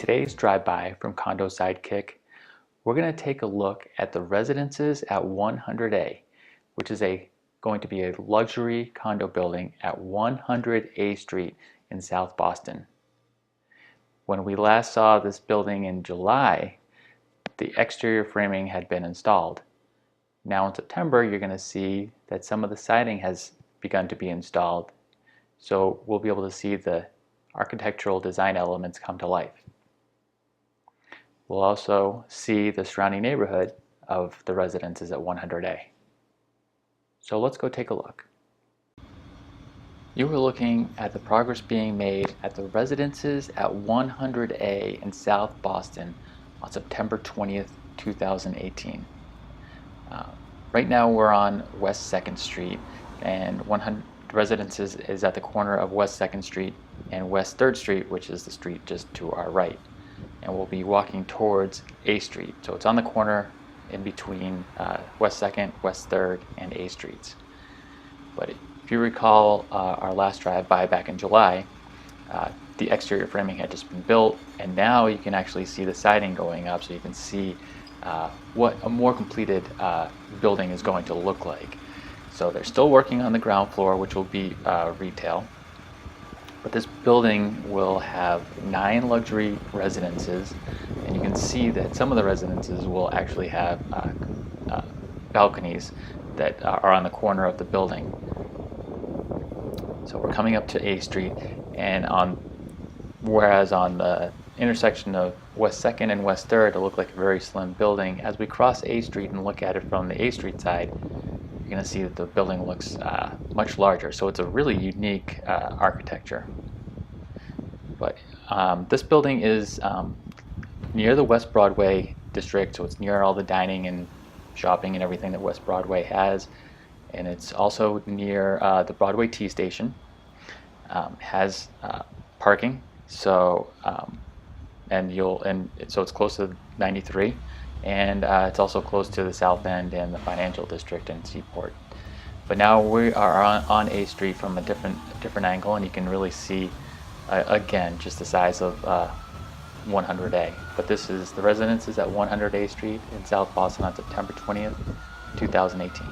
today's drive-by from Condo Sidekick, we're going to take a look at the residences at 100A, which is going to be a luxury condo building at 100 A Street in South Boston. When we last saw this building in July, the exterior framing had been installed. Now in September, you're going to see that some of the siding has begun to be installed, so we'll be able to see the architectural design elements come to life. We'll also see the surrounding neighborhood of the residences at 100A. So let's go take a look. You were looking at the progress being made at the residences at 100A in South Boston on September 20th, 2018. Right now we're on West 2nd Street, and 100 Residences is at the corner of West 2nd Street and West 3rd Street, which is the street just to our right. And we'll be walking towards A Street. So it's on the corner in between West 2nd, West 3rd, and A Streets. But if you recall our last drive-by back in July, the exterior framing had just been built, and now you can actually see the siding going up, so you can see what a more completed building is going to look like. So they're still working on the ground floor, which will be retail. But this building will have 9 luxury residences, and you can see that some of the residences will actually have balconies that are on the corner of the building. So we're coming up to A Street, and whereas on the intersection of West 2nd and West 3rd, it'll look like a very slim building. As we cross A Street and look at it from the A Street side, you're going to see that the building looks much larger. So it's a really unique architecture. But this building is near the West Broadway district, so it's near all the dining and shopping and everything that West Broadway has. And it's also near the Broadway T Station. Has parking, so so it's close to 93. And it's also close to the South End and the financial district and Seaport. But now we are on A Street from a different angle, and you can really see again just the size of 100A. But this is the residences at 100 A Street in South Boston on September 20th, 2018.